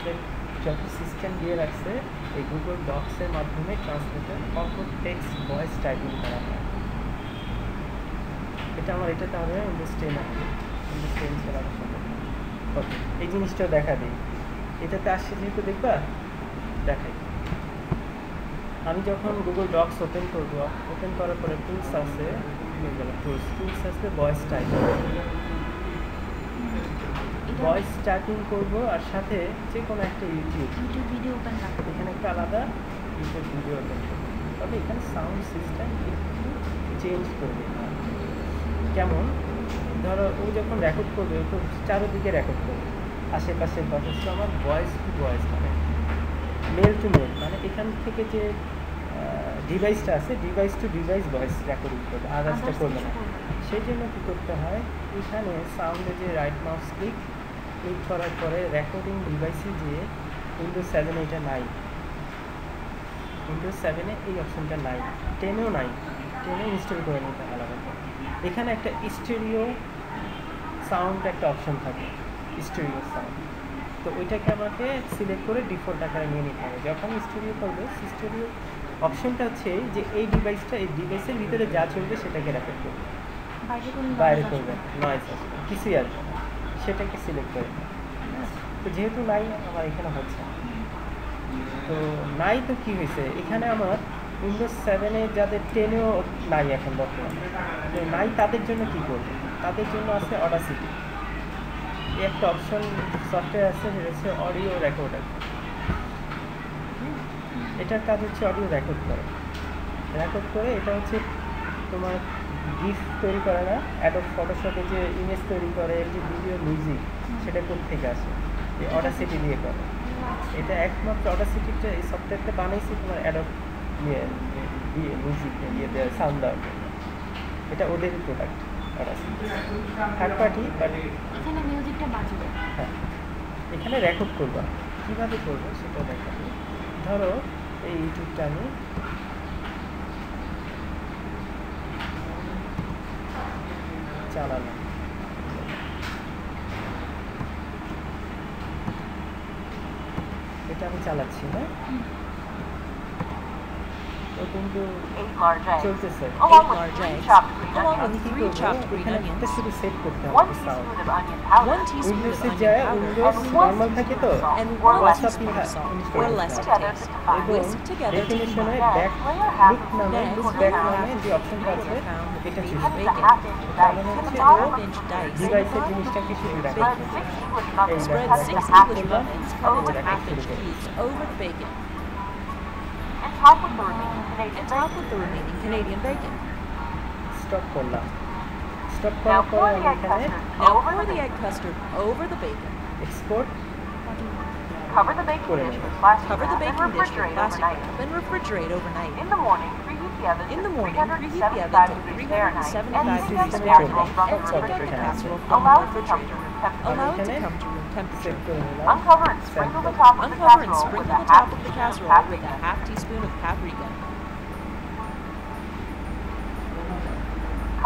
Translate যত system দিয়ে রাখছে এই গুগল ডক্সের মাধ্যমে ট্রান্সলেটর অল্প টেক্সট ভয়েস টাইপিং করা হয়। এটা আমার এটাতে হবে উইন্ডোজ 10 হবে, উইন্ডোজ 10 ছাড়া সম্ভব না। ওকে, এই জিনিসটাও দেখা দিই। এটাতে আসছে যেহেতু দেখবা দেখাই। আমি যখন গুগল ডক্স ওপেন করব, ওপেন করার পরে টুলস আছে, টুলস আছে ভয়েস টাইপিং, ভয়েস টাইপিং করবো আর সাথে যে কোনো একটা ইউটিউব ভিডিও ওপেন রাখবো। এখানে একটা আলাদা ইউটিউব ভিডিও ওপেন করবো। তবে এখানে সাউন্ড সিস্টেম একটু চেঞ্জ করবে। কেমন ধরো ও যখন রেকর্ড করবে ও তো চারোদিকে রেকর্ড করবে, আশেপাশের কথা। আমার ভয়েস টু ভয়েস মানে মেল টু মেল, মানে এখান থেকে যে ডিভাইসটা আছে device to device voice recording করবে, আদার্সটা করবে না। সেই জন্য কী করতে হয়, এখানে সাউন্ডে যে রাইট মাউস ক্লিক করার পরে রেকর্ডিং ডিভাইসে যে উইন্ডোজ 7 এটা নাই, উইন্ডোজ 7 এই অপশনটা নাই, 10-এও নাই, 10-এ ইনস্টল করে নিতে আলাদা করে। এখানে একটা স্টেরিও সাউন্ড একটা অপশন থাকে, স্টেরিও সাউন্ড, তো ওইটাকে আমাকে সিলেক্ট করে ডিফল্ট আকারে নিয়ে নিতে হবে। যখন স্টেরিও করবে, স্টেরিও অপশনটা হচ্ছে যে এই ডিভাইসটা, এই ডিভাইসের ভিতরে যা চলবে সেটাকে রেকর্ড করবে, বাইরে করবে নয়েজ আসবে, কিছুই আসবে না, সেটাকে সিলেক্ট করে। তো যেহেতু নাই আমার এখানে হচ্ছে, তো নাই তো কী হয়েছে, এখানে আমার উইন্ডোজ 7-এ যাদের 10-এও নাই এখন বর্তমানে, তো নাই তাদের জন্য কী করবে, তাদের জন্য আছে অডাসিটি, একটা অপশন সফটওয়্যার আছে, সেটা হচ্ছে অডিও রেকর্ডার। এটার কাজ হচ্ছে অডিও রেকর্ড করে, এটা হচ্ছে তোমার গিফ তৈরি করে না, অ্যাডোব ফটোশপে যে ইমেজ তৈরি করে, যে ভিডিও মিউজিক, সেটা কোত্থেকে আসে, এই অডাসিটি দিয়ে করে। এটা একমাত্র অডাসিটিটা, এই সফটওয়্যারটা বানাইছে তোমার অ্যাডোব দিয়ে মিউজিক দিয়ে দেওয়া সাউন্ড দেওয়ার জন্য। এটা ওদেরই product Audacity, third party. But এখানে মিউজিকটা বাজবে, হ্যাঁ এখানে রেকর্ড করবা, কীভাবে করবো সেটা দেখাবো। ধরো এই ইউটিউবটা আমি চালালাম, এটা আমি চালাচ্ছি না, ও কিন্তু চলতেছে। আমি কি করবো, এখানে একটা শুধু সেট করতে হবে সাউন্ড। উইন্ডোজে যায় উইন্ডোজ নর্মাল থাকে তো, হোয়াটসঅ্যাপ এবং ডেফিনিশনে ব্যাক লুক নামে, লুক ব্যাক নামে যে অপশনটা আছে এটা চুজ করতে হবে। তার মানে হচ্ছে ও ডিভাইসের জিনিসটাকে শুধু দেখাচ্ছে, এই দেখো Top with the remaining Canadian bacon. Stop করলাম, স্টপ Now করার pour পরে the আমি egg এখানে custard over the egg custard over the bacon. Export Cover the baking করে dish নেব। with plastic Cover the wrap and baking dish with refrigerate plastic overnight. wrap and refrigerate overnight. In the morning, preheat the oven In the to morning, preheat the oven 375 to degrees Fahrenheit 375 and degrees take out the Fahrenheit casserole from and the take out the refrigerator. casserole from the Allow it to come refrigerator. to room temperature. Allow it to এখানে come to room temperature. Set করে নিলাম। Uncover and sprinkle the top of the Uncover and casserole sprinkle with the a half top of the teaspoon of casserole with paprika. a half teaspoon of paprika.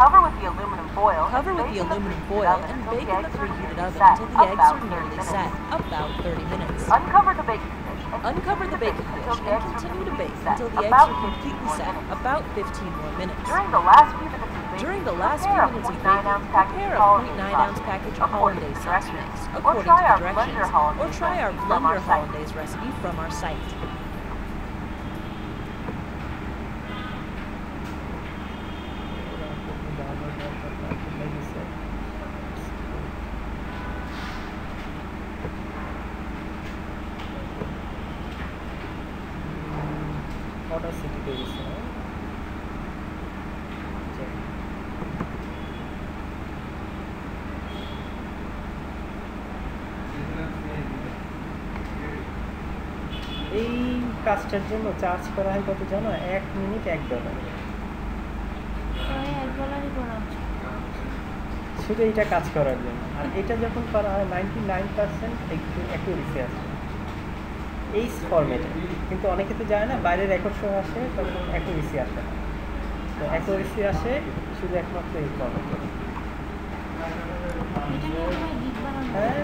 Cover with the aluminum foil. Cover with bake the in aluminum preheated foil oven and until bake the in the eggs are preheated nearly oven set, until the eggs about are 30 nearly minutes. set, about 30 minutes. Uncover the baking dish and Uncover the baking dish until the and eggs are continue to bake set, until the eggs about are 15 completely more set, minutes. about 15 more minutes. During the last few minutes of baking, During the last few prepare a minutes of 0.9 baking, ounce package prepare of a hollandaise 0.9 ounce sauce package of according to hollandaise sauce mix directions. Or according try to our directions, blender hollandaise or try our recipe from our blender site. hollandaise recipe from our site. অডাসিটিতে গেছে না, এই কাজটার জন্য charge করা হয় কত জানো, 1 minute $1। শুধু এইটা কাজ করার জন্য। আর এটা যখন করা হয় 99% অ্যাকুরেসি আসে এই ফরম্যাটে, কিন্তু অনেকে তো যায় না, বাইরে রেকর্ড শো আসে তখন অ্যাকুরেসি আসে না। তো অ্যাকুরেসি আসে শুধু একমাত্র এই ফরম্যাটে। হ্যাঁ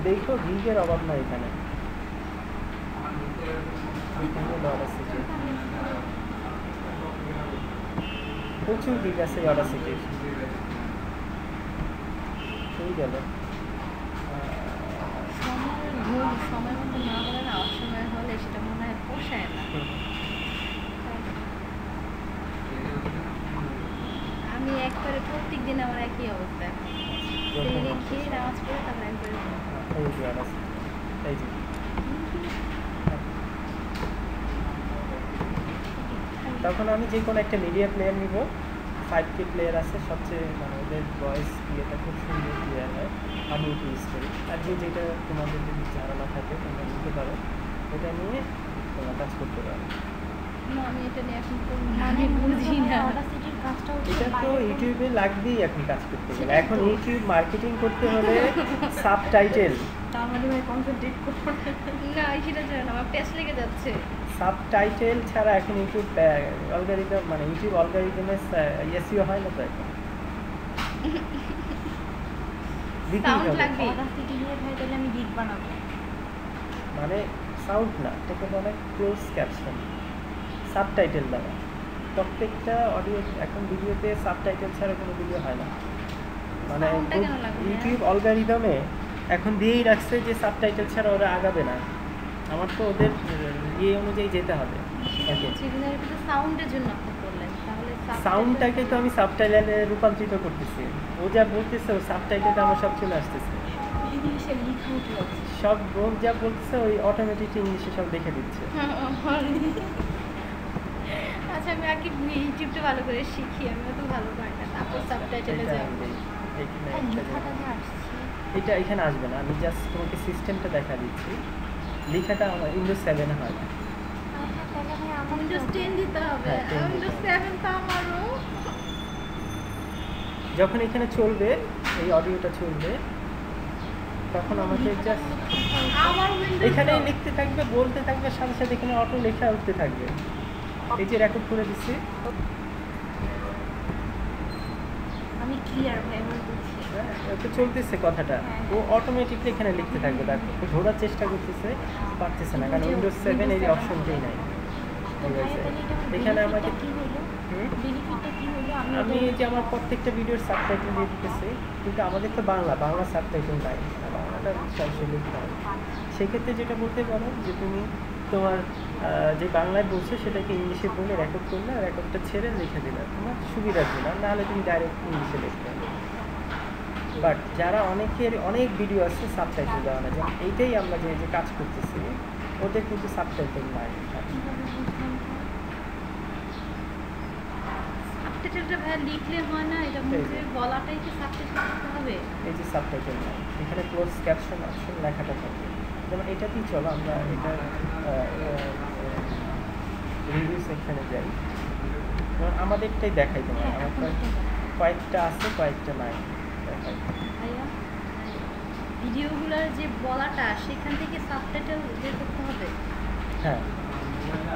দেখো গিগের অভাব নয় এখানে, এখানে অডাসিটি প্রচুর দিক আছে অডাসিটির। এই গেল সময় মতো না হলে না, অসময় হলে সেটা মনে হয় পোষায় না। আমি একবারে প্রত্যেক দিন আমার একই অবস্থা। সেরে খেয়ে নামাজ পড়ে তারপর একবারে এই যে অডাসিটি, এই যে তখন আমি যে কোনো একটা মিডিয়া প্লেয়ার নিব। 5K প্লেয়ার আছে, সবচেয়ে মানে ওদের ভয়েস ইয়েটা খুব সুন্দর ক্লিয়ার হয়, আমি ওটা ইউজ করি। আর যেটা তোমাদের যদি ধারণা থাকে তোমরা নিতে পারো, ওটা নিয়ে তোমরা কাজ করতে পারো। না, আমি এটা নিয়ে এখন মানে বুঝি না। অডাসিটির কাজটা হচ্ছে এটা তো ইউটিউবে লাগবেই এখন কাজ করতে গেলে। এখন ইউটিউব মার্কেটিং করতে হলে সাবটাইটেল, তার মানে ভাই কনসেন্ট্রেট করব না, সেটা জানো না, আমার পেছ লেগে যাচ্ছে। সাবটাইটেল ছাড়া এখন ইউটিউব অ্যালগরিদম মানে ইউটিউব অ্যালগরিদমে এসইও হয় না তো এখন। সাউন্ড লাগবে। অডাসিটি নিয়ে ভাই তাহলে আমি গিগ বানাবো। মানে সাউন্ড না, এটাকে বলে ক্লোজ ক্যাপশন, সাবটাইটেল দেওয়া। প্রত্যেকটা অডিও এখন ভিডিওতে সাবটাইটেল ছাড়া কোনো ভিডিও হয় না। মানে Sound টা কেন লাগবে? ইউটিউব অ্যালগরিদমে এখন দিয়েই রাখছে যে সাবটাইটেল ছাড়া ওরা আগাবে না। আমার তো ওদের ইয়ে অনুযায়ী যেতে হবে। ওকে, সিগন্যালের ভিতরে সাউন্ডের জন্য আপনি করলেন, তাহলে সাউন্ডটাকে তো আমি সাবটাইটেলে রূপান্তরিত করতেছি। ও যা বলতেছে ও সাবটাইটেলটা আমার সব চলে আসতেছে। ইংলিশে লিখা উঠে যাচ্ছে। সব ও যা বলতেছে ওই অটোমেটিক ইংলিশে সব দেখে দিচ্ছে। আচ্ছা, আমি আগে ইউটিউবটা ভালো করে শিখি, আমিও তো ভালো পারি না, তারপর সাবটাইটেলে এটা যাব। আমি এইখানে আর একটা লেখাটা জিনিস- যে আসছে এটা এখানে আসবে না, আমি জাস্ট তোমাকে সিস্টেমটা দেখা দিচ্ছি। লেখাটা আমার উইন্ডোজ 7 হয় না। আচ্ছা তাহলে ভাই আমার উইন্ডোজ 10 দিতে হবে, হ্যাঁ, 10 উইন্ডোজ দিতে হবে। 7 তো আমারও। যখন এখানে চলবে, এই অডিওটা চলবে, তখন আমাকে জাস্ট আমার উইন্ডোজ এখানে লিখতে থাকবে, বলতে থাকবে, সাথে সাথে এখানে অটো লেখা উঠতে থাকবে। এই যে রেকর্ড করে দিচ্ছি, আমি ক্লিয়ার ভাই এবার বুঝছি। হ্যাঁ, তো চলতেছে কথাটা, ও অটোমেটিকলি এখানে লিখতে থাকবে। দেখো ও ধরার চেষ্টা করতেছে, পারতেছে না, কারণ উইন্ডোজ 7 এই অপশনটাই নাই। তো ঠিক ভাই আছে, তাহলে এখানে এটা আমাকে কি হলো? হুম? বেনিফিটটা কি হলো? আমি এই যে আমার প্রত্যেকটা ভিডিওর সাবটাইটেল দিয়ে দিতেছি, কিন্তু আমাদের তো বাংলা সাবটাইটেল নাই, বাংলাটা সরাসরি লিখতে হবে। সেক্ষেত্রে যেটা বলতে পারো যে তুমি তোমার যে বাংলায় বলছো সেটাকে ইংলিশে বলে রেকর্ড করলে, রেকর্ডটা ছেড়ে লিখে দিলে তোমার সুবিধা দিলাম, নাহলে তুমি ডাইরেক্ট ইংলিশে লিখতে হবে। বাট যারা অনেকের অনেক ভিডিও আছে সাবটাইটেল দেওয়া না, যেমন এইটাই আমরা যে কাজ করতেছি, ওদের কিন্তু সাবটাইটেল নাই। সাবটাইটেলটা ভাই লিখলে হয় না, এটা মুখে বলাটাই কি সাবটাইটেল করতে হবে? এই যে সাবটাইটেল নাই, এখানে ক্লোজ ক্যাপশন অপশন লেখাটা থাকে। যেমন এটাতেই চলো আমরা এটা রিভিউ সেকশনে যাই। যেমন আমাদেরটাই দেখাই, তোমার আমার কয়েকটা আছে, কয়েকটা নাই দেখাই। ভাইয়া, ভিডিওগুলোর যে বলাটা সেখান থেকে সাবটাইটেল বের করতে হবে, হ্যাঁ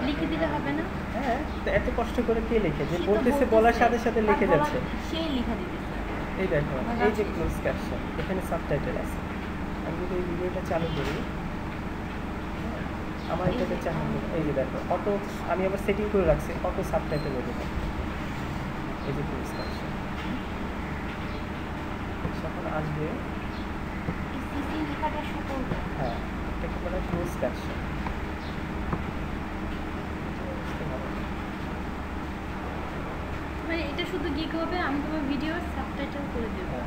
লিখে দিলে হবে না? হ্যাঁ, তো এত কষ্ট করে কে লিখে, যে সে তো বলতেছে বলতেছে, বলার সাথে সাথে লিখে তার যাচ্ছে। বলার সেই লিখা দিতেছে। এই দেখো, আমার এই যে আছে। ক্লোজ ক্যাপশন, এখানে সাবটাইটেল আছে। আমি যদি এই ভিডিওটা চালু করি, আমার এটাকে চালু করি, এই যে দেখো অটো, আমি আবার সেটিং করে রাখছি অটো সাবটাইটেল হয়ে যাবে। এই যে ক্লোজ ক্যাপশন যখন আসবে, এই সিসি লেখাটা শো করবে। হ্যাঁ, এটাকে বলে ক্লোজ ক্যাপশন। মানে এটা শুধু গিগ হবে, আমি তোমার ভিডিওর সাবটাইটেল করে দেবো।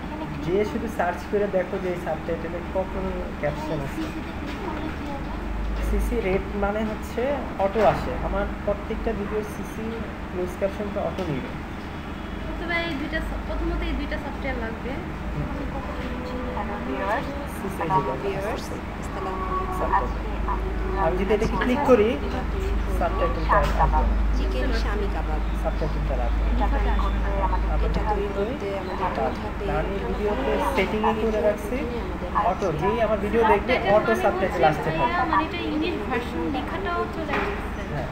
এখানে যে শুধু সার্চ করে দেখো যে এই সাবটাইটেলে কত ক্যাপশন আছে। সিসিতে ক্লিক করলে কি হবে? সিসি রেট মানে হচ্ছে অটো আসে, আমার প্রত্যেকটা ভিডিওর সিসি ক্লোজ ক্যাপশনটা অটো নিবে। তবে এই দুইটা প্রথমত এই দুইটা সফটওয়্যার লাগবে। আমি কতটা বুঝি না। Hello viewers. CC Hello Viewers, Assalamu আমি যদি এটাকে ক্লিক করি, সাবটাইটেলটা আসবে, চিকেন শামি কাবাব। সাবটাইটেলটা আসবে। এটা তৈরি করতে আমাদের এটা তৈরি করতে আমাদের দুই ধাপে আমি ভিডিওতে সেটিংয়ে করে রাখছি অটো, যেই আমার ভিডিও দেখবে অটো সাবটাইটেল আসতে থাকবে। মানে এটা ইংলিশ ভার্সন লেখাটাও চলে আসছে। হ্যাঁ,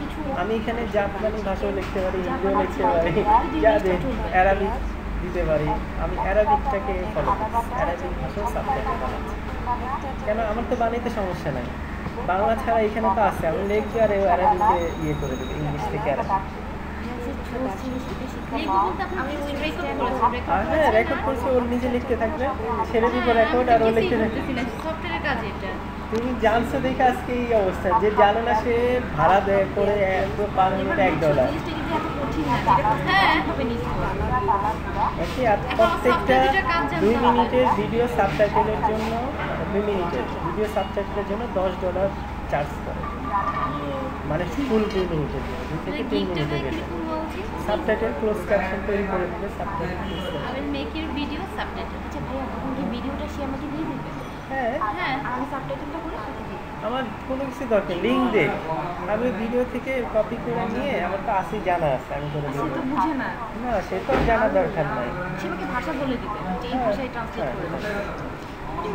কিছু আমি এখানে জাপানি ভাষাও লিখতে পারি, হিন্দিও লিখতে পারি, যা অ্যারাবিক দিতে পারি। আমি অ্যারাবিকটাকে ফলো করছি, অ্যারাবিক ভাষাও সাবটাইটেল বানাচ্ছি। কেন আমার তো বানাইতে সমস্যা নাই, বাংলা ছাড়া এখানে তো আছে, আমি লিখবো আর অ্যারাবিকে ইয়ে করে দেবো, ইংলিশ থেকে অ্যারাবিক। লিখবো বলতে আপনি রেকর্ড করেছেন, আর হ্যাঁ রেকর্ড করছে, ওর নিজে লিখতে থাকবে, ছেড়ে দিব রেকর্ড আর ও লিখতে থাকবে। সফটওয়্যারের কাজ এটা। তুমি জানছো দেখে আজকে এই অবস্থা, যে জানে না সে ভাড়া দেয় করে পার মিনিট $1। হ্যাঁ ওকে, আর প্রত্যেকটা 2 মিনিটের ভিডিও সাবটাইটেলের জন্য, 2 মিনিটের ভিডিও সাবটাইটেলের জন্য $10 চার্জ করে, মানে ফুল 2 মিনিটের জন্য, 2 থেকে 3 মিনিটের বেশি। সাবটাইটেল ক্লোজ ক্যাপশন তৈরি করে দেবে, subtitle close I caption. will make your video subtitle. আচ্ছা ভাইয়া তখন কি ভিডিওটা সে আমাকে দিয়ে দিবে? হ্যাঁ, হ্যাঁ আমি সাবটাইটেলটা করে সাথে দিই। আমার কোনো কিছু দরকার, লিঙ্ক দে, আমি ভিডিও থেকে কপি করে নিয়ে, আমার তো আসি জানা আছে, আমি করে সে দেবো। তো বুঝে না, না সে তো জানা দরকার নাই। সে আমাকে ভাষা বলে দিবে যে এই ভাষায় ট্রান্সলেট করে দেবে।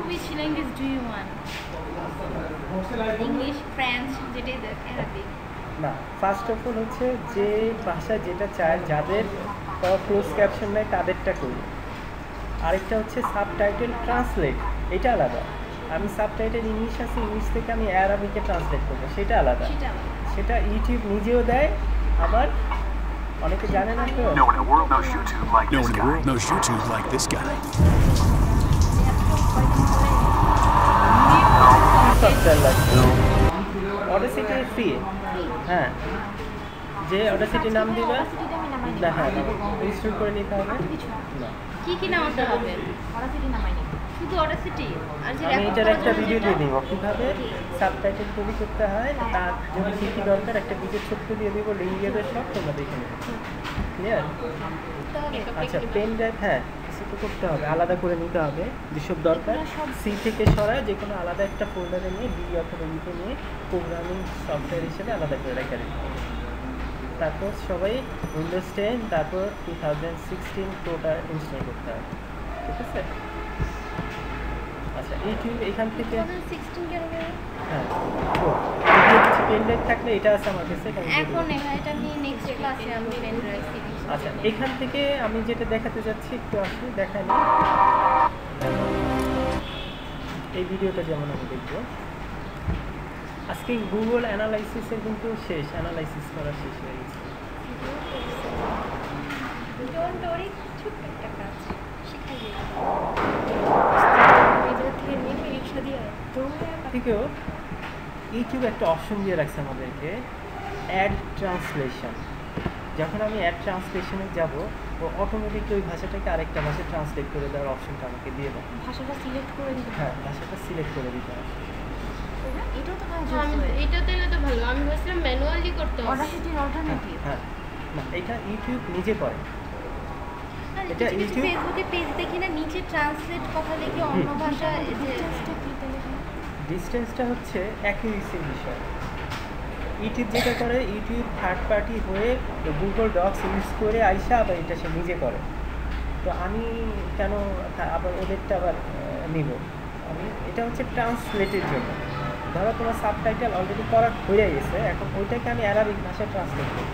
which language do you want? English, French, যেটাই দেখ, Arabic. না, ফার্স্ট অফ অল হচ্ছে যে ভাষা যেটা চায়, যাদের ক্লোজ ক্যাপশন নেই তাদেরটা করি। আরেকটা হচ্ছে সাবটাইটেল ট্রান্সলেট, এটা আলাদা। আমি সাবটাইটেল ইংলিশ আছে, ইংলিশ থেকে আমি অ্যারাবিকে ট্রান্সলেট করবো, সেটা আলাদা। সেটা আলাদা। সেটা ইউটিউব নিজেও দেয়, আবার অনেকে জানে না তো। No one in the world knows YouTube like this guy. No one in the world knows YouTube like this guy. Software লাগবে, অডাসিটি ফ্রি। হ্যাঁ, যে অডাসিটির নাম দিবে অরাসিটিটা আমি নামাই নিই। না, হ্যাঁ ইনস্টল করে নিতে হবে কিছু না, না। কি নামাতে হবে? অরাসিটি নামাই নিই। শুধু Audacity আর যে আমি record এটার করার একটা জন্য ভিডিও যেটা- দিয়ে দিব, কীভাবে সাবটাইটেল তৈরি করতে হয়, তার জন্য কী কী দরকার একটা ভিডিও ছোট্ট দিয়ে দিব, লিঙ্ক দিয়ে দেবে, সব তোমরা দেখে নেবে। ক্লিয়ার? আচ্ছা, পেন ড্রাইভ, হ্যাঁ কিছু তো করতে হবে, আলাদা করে নিতে হবে যেসব দরকার, সি থেকে সরায় যে কোনো আলাদা একটা ফোল্ডারে নিয়ে ডি অথবা ইতে নিয়ে প্রোগ্রামিং সফটওয়্যার হিসেবে আলাদা করে রেখে দিতে হবে। তারপর সবাই উইন্ডোজ 10 তারপর 2016 প্রোটা ইনস্টল করতে হবে, ঠিক আছে? আচ্ছা, ইউটিউব এখান থেকে 2016 কেন গেল? হ্যাঁ কিছু পেন ড্রাইভ থাকলে এটা আছে আমার কাছে, এটা আমি দিয়ে দেবো। এখন এটা আমি নেক্সট ক্লাসে আমি পেন ড্রাইভ সিরিজ। আচ্ছা, এখান থেকে আমি যেটা দেখাতে যাচ্ছি একটু আসলে দেখাই না, এই ভিডিওটা যেমন আমি দেখবো আজকে গুগল অ্যানালাইসিসের কিন্তু শেষ, অ্যানালাইসিস করা শেষ হয়ে গেছে। ডোন্ট ওরি, ছোট্ট একটা কাজ শিখাই দিই। এটা থেকে নিয়ে রিকশা দিয়ে থেকেও ইউটিউব একটা অপশন দিয়ে রাখছে আমাদেরকে, অ্যাড ট্রান্সলেশন। যখন আমি অ্যাড ট্রান্সলেশনে যাব, ও অটোমেটিকলি ওই ভাষাটাকে আরেকটা ভাষায় ট্রান্সলেট করে দেওয়ার অপশনটা আমাকে দিয়ে দেয়। ভাষাটা সিলেক্ট করে দিতে হ্যাঁ, ভাষাটা সিলেক্ট করে দিতে হবে। হবে। এটাও তো কাজ আমি হচ্ছে। এটা দিলে তো ভালো, আমি ভাবছিলাম ম্যানুয়ালি করতে হবে। অরাসিটির অল্টারনেটিভ। হ্যাঁ, না এটা ইউটিউব নিজে করে। এটা এটা ইউটিউব- ফেসবুকে পেজ দেখি না, নিচে ট্রান্সলেট কথা লিখে অন্য ভাষায় যে ডিটেইলসটা কি তাহলে? ডিস্টেন্সটা হচ্ছে অ্যাকুরেসির বিষয়। ইউটিউব যেটা করে, ইউটিউব থার্ড পার্টি হয়ে গুগল ডক্স ইউজ করে আইসা আবার এটা সে নিজে করে। তো আমি কেন আবার ওদেরটা আবার নিব? আমি এটা হচ্ছে ট্রান্সলেটের জন্য। ধরো তোমার সাবটাইটেল অলরেডি করা হয়ে গেছে, এখন ওইটাকে আমি অ্যারাবিক ভাষায় ট্রান্সলেট করি,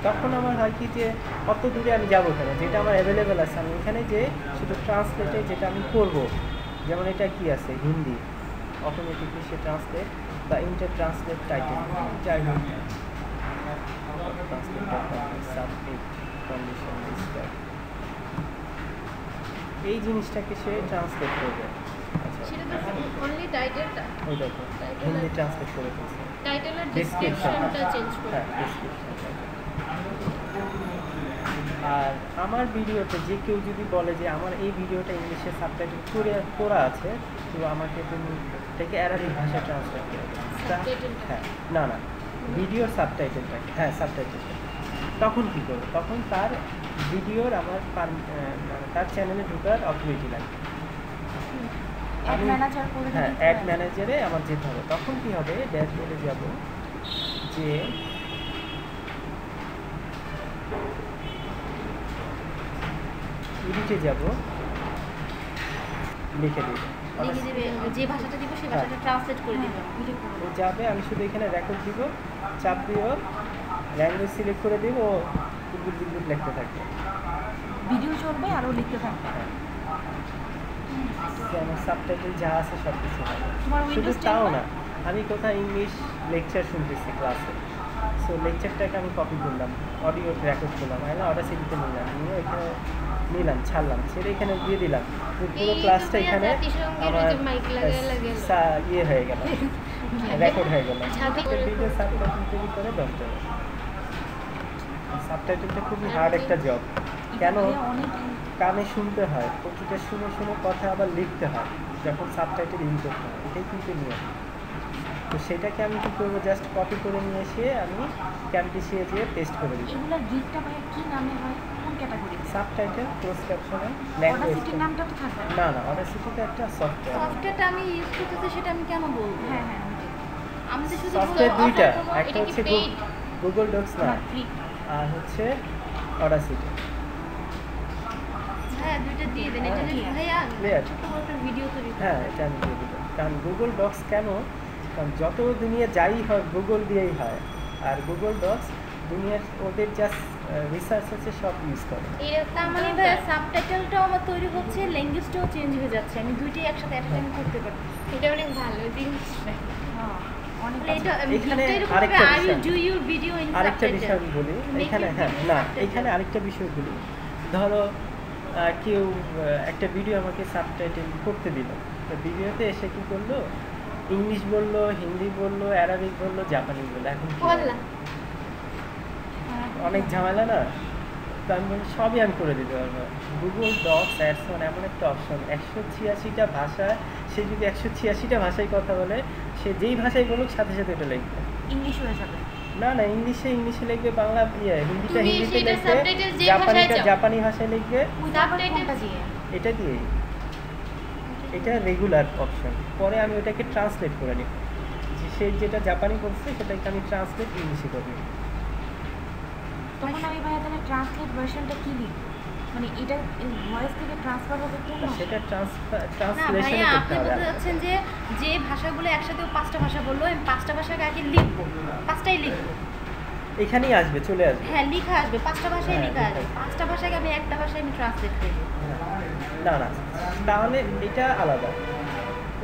তখন আমার হয় কি যে কত দূরে আমি যাবো কেন, যেটা আমার অ্যাভেলেবেল আছে আমি এখানে যে শুধু ট্রান্সলেটে যেটা আমি করব, যেমন এটা কি আছে হিন্দি, অটোমেটিকলি সে ট্রান্সলেট বা ইন্টার ট্রান্সলেট টাইটেল যাই হোক, এই জিনিসটাকে সে ট্রান্সলেট করবে। আচ্ছা, সেটা তো অনলি টাইটেলটা, ওই দেখো হিন্দি ট্রান্সলেট করে ফেলছে, টাইটেলের ডেসক্রিপশন, ডেসক্রিপশনটা চেঞ্জ করে। হ্যাঁ ডেসক্রিপশন। আর আমার ভিডিওতে যে কেউ যদি বলে যে আমার এই ভিডিওটা ইংলিশে সাবটাইটেল করা আছে, তো আমাকে তুমি এটাকে অ্যারাবিক ভাষায় ট্রান্সলেট করে দেবে। সাবটাইটেলটা? হ্যাঁ, না না ভিডিওর সাবটাইটেলটাকে, হ্যাঁ সাবটাইটেলটা। তখন কী করবো? তখন তার ভিডিওর আমার মানে তার চ্যানেলে ঢোকার অথরিটি লাগবে। অ্যাড ম্যানেজার করে দিতে হ্যাঁ, হবে। অ্যাড ম্যানেজারে আমার যেতে হবে। তখন কী হবে, ড্যাশবোর্ডে যাব, যে এডিটে যাব, লিখে দেবো, লিখে দিবে যে ভাষাটা দিব সেই ভাষাটা ট্রান্সলেট করে দিবে। ও যাবে, আমি শুধু এখানে রেকর্ড দিব, চাপ দিব, ল্যাঙ্গুয়েজ সিলেক্ট করে দিব, ও বিদ্যুৎ লিখতে থাকবে। ভিডিও চলবে আর ও লিখতে থাকবে। যে আমার সাবটাইটেল যা আছে সব কিছু হবে। তোমার শুধু Windows 10 তাও হয়? না, আমি কোথাও ইংলিশ লেকচার শুনতেছি ক্লাসে, সো লেকচারটাকে আমি কপি করলাম, অডিও রেকর্ড করলাম, অডাসিটিতে নিলাম, নিয়ে এখানে নিলাম, ছাড়লাম, ছেড়ে এখানে দিয়ে দিলাম, পুরো ক্লাসটা এখানে আমার ইয়ে হয়ে গেল, রেকর্ড হয়ে গেল। ভিডিও সাবটাইটেল তৈরি করে $10। সাবটাইটেলটা খুবই হার্ড একটা জব। কেন? কানে শুনতে হয়, প্রতিটা শুনে শুনে কথা আবার লিখতে হয়, যখন সাবটাইটেল ইন করতে হয়, এটাই কিন্তু নিয়ম। তো সেটাকে আমি কী করবো, জাস্ট কপি করে নিয়ে এসে আমি ক্যাম্পিসিয়ে যেয়ে পেস্ট করে দিই। এগুলোর গিগটা ভাইয়া কি নামে হয়, কোন ক্যাটাগরি? সাবটাইটেল ক্লোজ ক্যাপশনে ল্যাঙ্গুয়েজ। অডাসিটির নামটা তো থাকবে না না, অডাসিটিটা একটা সফটওয়্যার। সফটওয়্যারটা আমি ইউজ করতেছি, সেটা আমি কেন বলবো? হ্যাঁ হ্যাঁ আমি তো শুধু সফটওয়্যার দুইটা, এটা একটা কি হচ্ছে পেইড? গুগল ডক্স না, ফ্রি। আর হচ্ছে অডাসিটি। হ্যাঁ, দুইটা দিয়ে দেন। এটা যদি হ্যাঁ। ভাইয়া Clear? ছোট বড় একটা ভিডিও তৈরি হ্যাঁ, এটা আমি দিয়ে দেবো। কারণ গুগল ডক্স কেন, কারণ যত দুনিয়া যাই হয় গুগল দিয়েই হয়, আর গুগল ডক্স দুনিয়ার ওদের জাস্ট রিসার্চ আছে সব ইউজ করে। তার মানে ভাইয়া সাবটাইটেলটাও আমার তৈরি হচ্ছে, ল্যাঙ্গুয়েজটাও চেঞ্জ হয়ে যাচ্ছে, আমি দুইটাই একসাথে একটা টাইম করতে পারি। এটা অনেক ভালো জিনিস। অনেক এটা এখানে এরকম আরেকটা আই বিষয়। ডু ইউ ভিডিও ইন আরেকটা বিষয় সাবটাইটেল। আমি বলি Make এখানে, your হ্যাঁ video না, subtitle. এখানে আরেকটা বিষয় বলি। ধরো কেউ একটা ভিডিও আমাকে সাবটাইটেল করতে দিল, তো ভিডিওতে এসে কি করলো, ইংলিশ বললো, হিন্দি বললো, অ্যারাবিক বললো, জাপানি বললো, এখন কি বললাম অনেক ঝামেলা না? তো আমি বলি সবই আমি করে দিতে পারবো। গুগল ডক্স অ্যাডসন এমন একটা অপশন, 186টা ভাষায়, সে যদি 186টা ভাষায় কথা বলে, সে যেই ভাষায় বলুক সাথে সাথে এটা লিখবে। ইংলিশ হয়ে যাবে। না না, ইংলিশে লিখবে, বাংলা হিন্দিটা তুমি হিন্দিতে সেটা লিখবে, subtitle যে জাপানিটা ভাষায় চাও। জাপানি ভাষায় লিখবে। কোনটা দিয়ে? এটা দিয়ে, এটা রেগুলার অপশন। পরে আমি ওটাকে ট্রান্সলেট করে নিই, যে সে যেটা জাপানি বলছে সেটাকে আমি ট্রান্সলেট ইংলিশে করে নিই। তখন আমি ভাইয়া তাহলে ট্রান্সলেট ভার্সনটা কি লিখব? মানে এটা ভয়েস থেকে ট্রান্সফার হবে কোন ভাষায়? সেটা না ট্রান্সলেশন ভাইয়া, করতে আপনি হবে। বলতে চাচ্ছেন যে যে ভাষাগুলো একসাথে 5টা ভাষা বললো, আমি 5টা ভাষাকে আগে লিখবো, 5টাই লিখবো। এখানেই আসবে, চলে আসবে। হ্যাঁ, লেখা আসবে, 5টা ভাষায় হ্যাঁ, লেখা লেখা আসবে। আসবে। 5টা ভাষাকে আমি একটা ভাষায় আমি ট্রান্সলেট করবো। না না, তাহলে এটা আলাদা।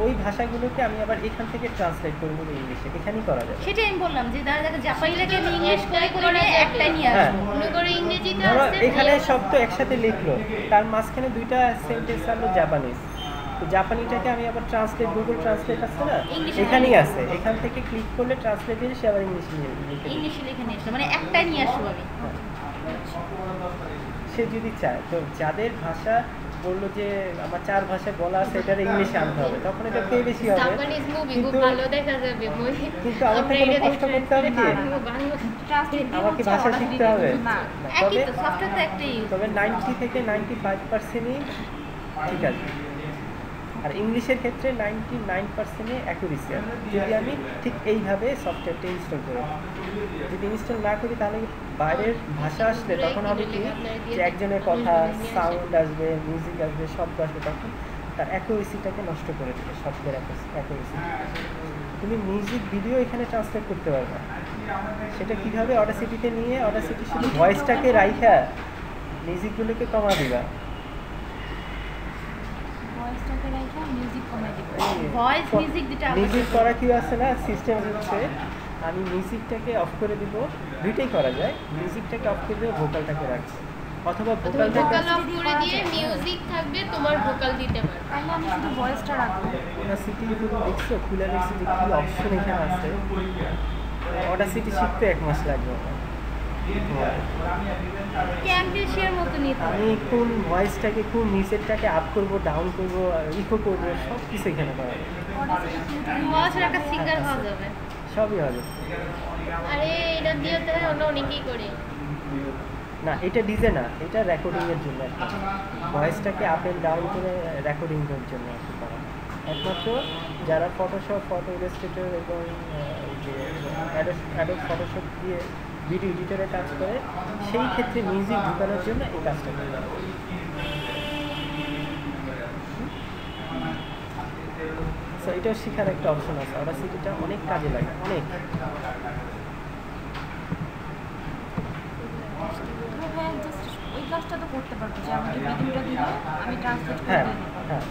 ওই ভাষাগুলোকে আমি আবার এখান থেকে ট্রান্সলেট করে নেবো ইংলিশে, এখানেই করা যাবে। সেটাই আমি বললাম যে দেখা জাপানিটাকে আমি ইংলিশ করে করে নিয়ে একটাই নিয়ে হ্যাঁ। আসবো। মনে করে ইংরেজিতে ধরো আসছে, এখানে সব তো একসাথে লিখলো, তার মাঝখানে দুইটা সেন্টেন্স আনলো জাপানিজ, তো জাপানিটাকে আমি আবার ট্রান্সলেট, গুগল ট্রান্সলেট আছে না, ইংলিশে এখানেই আছে, এখান থেকে ক্লিক করলে ট্রান্সলেট দিয়ে সে আবার ইংলিশে লিখে দিবে। ইংলিশে লিখে নিয়ে আসবো, মানে একটাই নিয়ে আসবো আমি। সে যদি চায়, তো যাদের ভাষা বললো যে আমার 4 ভাষায় বলা আছে, এটার ইংলিশে আনতে হবে, তখন এটা পে বেশি হবে, জাপানিজ মুভি খুব কিন্তু ভালো দেখা যাবে। কিন্তু আমাকে কোনো কষ্ট করতে হবে কি, ট্রান্সলেট আমাকে ভাষা শিখতে হবে না। না। একই তবে তো, সফটওয়্যার তো একটাই ইউজ। তবে 90 থেকে 95%ই ঠিক আছে, আর ইংলিশের ক্ষেত্রে 99%-এ অ্যাকুরেসি আছে, যদি আমি ঠিক এইভাবে সফটওয়্যারটা ইনস্টল করি। যদি ইনস্টল না করি তাহলে বাইরের ভাষা আসলে তখন হবে কি, যে একজনের কথা, সাউন্ড আসবে, মিউজিক আসবে, শব্দ আসবে, তখন তার অ্যাকুরেসিটাকে নষ্ট করে দেবে, শব্দের অ্যাকুরেসি। তুমি মিউজিক ভিডিও এখানে ট্রান্সলেট করতে পারবে না। সেটা কীভাবে, অডাসিটিতে নিয়ে অডাসিটি শুধু ভয়েসটাকে রাইখা মিউজিকগুলোকে কমা দিবা। ভয়েসটাকে রাখা মিউজিক কমাই দিব। ভয়েস মিউজিক দুটো আলাদা। মিউজিক করা কি আছে না, সিস্টেম হচ্ছে আমি মিউজিকটাকে অফ করে দিব, দুইটাই করা যায়। মিউজিকটাকে অফ করে দেবো, ভোকালটাকে রাখবো, অথবা ভোকালটাকে ভোকাল অফ করে দিয়ে মিউজিক থাকবে, তোমার ভোকাল দিতে পারবে। তাহলে আমি শুধু ভয়েসটা রাখবো। অডাসিটি তুমি দেখছো, খুলে দেখছো যে কী অপশন এখানে আছে। অডাসিটি শিখতে 1 মাস লাগবে তোমার। ক্যাম্পেশিয়ার মতো নিতে হবে। আমি কোন ভয়েসটাকে, কোন নিচেরটাকে আপ করবো, ডাউন করবো, ইকো করবো, সব কিছু এখানে করা যাবে। ভয়েসের একটা সিঙ্গার হওয়া যাবে। সবই হবে। আরে এটা দিয়ে তো আমরা অনেকেই করি। না, এটা ডিজে না, এটা রেকর্ডিংয়ের জন্য একটা, ভয়েসটাকে আপ এন্ড ডাউন করে রেকর্ডিংয়ের জন্য একটা করা। একমাত্র যারা ফটোশপ, ফটো ইলাস্ট্রেটর এবং যে অ্যাডোব ফটোশপ দিয়ে ভিডিও এডিটরে কাজ করে, সেই ক্ষেত্রে মিউজিক ঢুকানোর জন্য এই কাজটা করে। সো এটাও শেখার একটা অপশন আছে, অডাসিটিটা অনেক কাজে লাগে, অনেক। ভাইয়া জাস্ট ওই কাজটা তো করতে পারবো যে আমাকে ভিডিওটা দিলে আমি ট্রান্সলেট করে হ্যাঁ দিয়ে দেবো। হ্যাঁ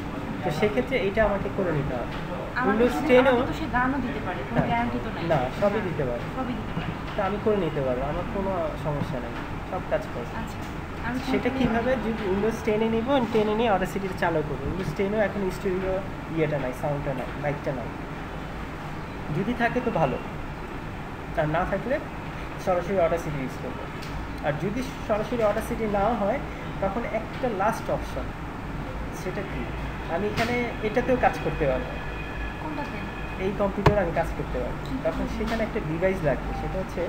তো সেক্ষেত্রে এটা আমাকে করে নিতে হবে। আমাদের উইন্ডোজ 10-এও তো সে গানও দিতে পারে, কোনো হ্যাঁ, গ্যারান্টি তো নাই। না সবই দিতে পারে, সবই দিতে পারে। তো আমি করে নিতে পারবো, আমার কোনো সমস্যা নেই, সব কাজ করবো। আচ্ছা, আমি সেটা কীভাবে, যদি উইন্ডোজ 10-এ নিব, 10-এ নিয়ে অডাসিটিটা চালু করবো। উইন্ডোজ 10-এও এখন স্টুডিও ইয়েটা নাই, সাউন্ডটা নাই, মাইকটা নাই। যদি থাকে তো ভালো, আর না থাকলে সরাসরি অডাসিটি ইউজ করবো। আর যদি সরাসরি অডাসিটি নাও হয় তখন একটা লাস্ট অপশন, সেটা কি, আমি এখানে এটাতেও কাজ করতে পারবো, কোনটাতে? এই কম্পিউটারে আমি কাজ করতে পারবো। তখন সেখানে একটা ডিভাইস লাগবে, সেটা হচ্ছে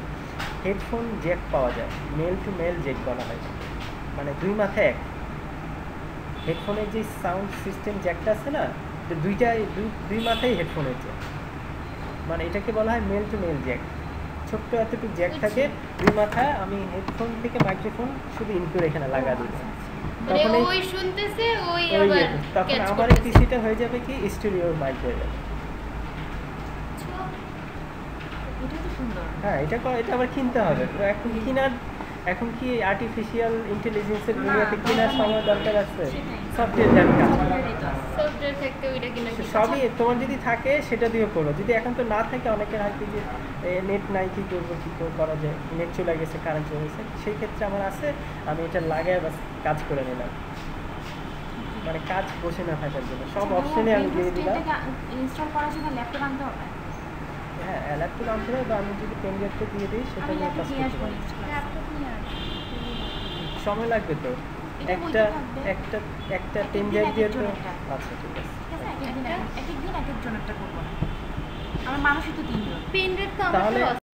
হেডফোন জ্যাক পাওয়া যায়, মেল টু মেল জ্যাক বলা হয়, মানে দুই মাথায় এক। হেডফোনের যে সাউন্ড সিস্টেম জ্যাকটা আছে না, তো দুই মাথায় হেডফোনের জ্যাক, মানে এটাকে বলা হয় মেল টু মেল জ্যাক। ছোট্ট এতটুকু জ্যাক থাকে দুই মাথায়, আমি হেডফোন থেকে মাইক্রোফোন শুধু ইন করে এখানে লাগা দিই। মানে তখন ওই শুনতেছে ওই ওই আবার তখন catch আমার এই করতেছে। পিসিটা হয়ে যাবে কি স্টুডিওর মাইক হয়ে যাবে। এটা তো সুন্দর। হ্যাঁ, এটা আবার কিনতে হবে। তো এখন কি আর্টিফিশিয়াল ইন্টেলিজেন্সের দুনিয়াতে কেনার সময় দরকার আছে? সফটওয়্যার দিয়ে আমি কাজ করি। সফটওয়্যার থাকতে ওইটা কিনা কি সবই তোমার যদি থাকে সেটা দিয়ে করো, যদি এখন তো না থাকে, অনেকের হয় কি যে নেট নাই, কী করবো, কী করা যায়, নেট চলে গেছে, কারেন্ট চলে গেছে, সেই ক্ষেত্রে আমার আছে, আমি এটা লাগাই বাস কাজ করে নিলাম, মানে কাজ বসে না থাকার জন্য সব অপশনে আমি দিয়ে দিলাম। ইনস্টল করার জন্য ল্যাপটপ আনতে হবে? হ্যাঁ, ল্যাপটপ আনতে হবে, বা আমি যদি পেন ড্রাইভটা দিয়ে দিই সেটা আমি নিয়ে কাজ ল্যাপটপ নিয়ে করতে আসবো পারি। ল্যাপটপ নিয়ে আসবে। সময় লাগবে তো, এটা একটা বইতে থাকবে? একটা এক পেন একদিন ড্রাইভ এক দিয়ে একজন তো একটা। আচ্ছা, ঠিক আছে। ঠিক আছে, এক একদিন এক একজন একটা করবো না। আমার মানুষই তো 3 জন। পেন ড্রাইভ তো আমার তাহলে তো